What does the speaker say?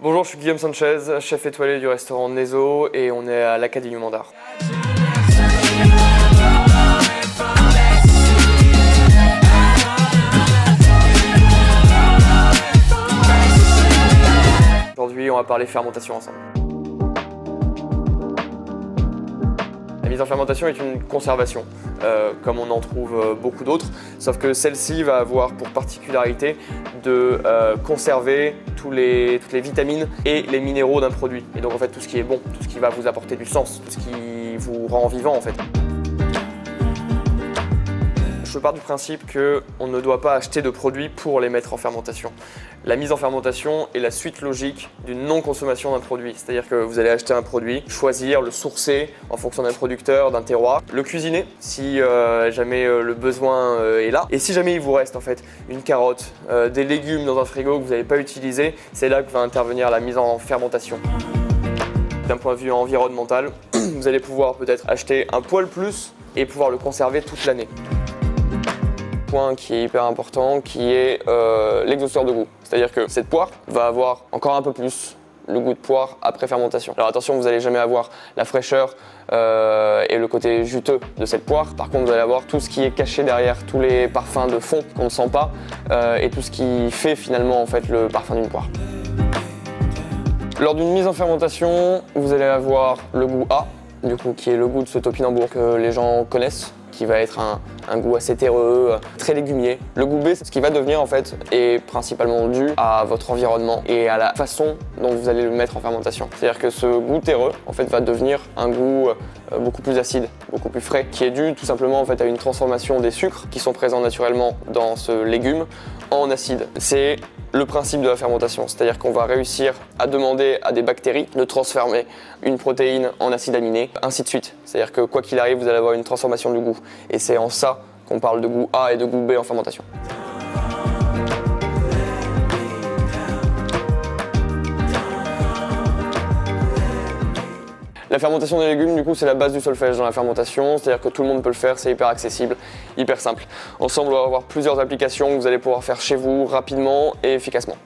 Bonjour, je suis Guillaume Sanchez, chef étoilé du restaurant Nezo et on est à l'Académie Mandar. Aujourd'hui, on va parler fermentation ensemble. La mise en fermentation est une conservation, comme on en trouve beaucoup d'autres, sauf que celle-ci va avoir pour particularité de conserver toutes les vitamines et les minéraux d'un produit. Et donc en fait tout ce qui est bon, tout ce qui va vous apporter du sens, tout ce qui vous rend vivant en fait. Je pars du principe qu'on ne doit pas acheter de produits pour les mettre en fermentation. La mise en fermentation est la suite logique d'une non-consommation d'un produit. C'est-à-dire que vous allez acheter un produit, choisir, le sourcer en fonction d'un producteur, d'un terroir, le cuisiner si jamais le besoin est là. Et si jamais il vous reste en fait une carotte, des légumes dans un frigo que vous n'avez pas utilisé, c'est là que va intervenir la mise en fermentation. D'un point de vue environnemental, vous allez pouvoir peut-être acheter un poil plus et pouvoir le conserver toute l'année. Point qui est hyper important, qui est l'exhausteur de goût. C'est-à-dire que cette poire va avoir encore un peu plus le goût de poire après fermentation. Alors attention, vous n'allez jamais avoir la fraîcheur et le côté juteux de cette poire. Par contre, vous allez avoir tout ce qui est caché derrière, tous les parfums de fond qu'on ne sent pas et tout ce qui fait finalement en fait le parfum d'une poire. Lors d'une mise en fermentation, vous allez avoir le goût A, du coup, qui est le goût de ce topinambour que les gens connaissent, qui va être un goût assez terreux, très légumier. Le goût B, ce qui va devenir en fait, est principalement dû à votre environnement et à la façon dont vous allez le mettre en fermentation. C'est-à-dire que ce goût terreux en fait, va devenir un goût beaucoup plus acide, beaucoup plus frais, qui est dû tout simplement en fait, à une transformation des sucres qui sont présents naturellement dans ce légume en acide. C'est le principe de la fermentation, c'est-à-dire qu'on va réussir à demander à des bactéries de transformer une protéine en acide aminé, ainsi de suite. C'est-à-dire que quoi qu'il arrive, vous allez avoir une transformation du goût. Et c'est en ça qu'on parle de goût A et de goût B en fermentation. La fermentation des légumes, du coup, c'est la base du solfège dans la fermentation, c'est-à-dire que tout le monde peut le faire, c'est hyper accessible, hyper simple. Ensemble, on va avoir plusieurs applications que vous allez pouvoir faire chez vous rapidement et efficacement.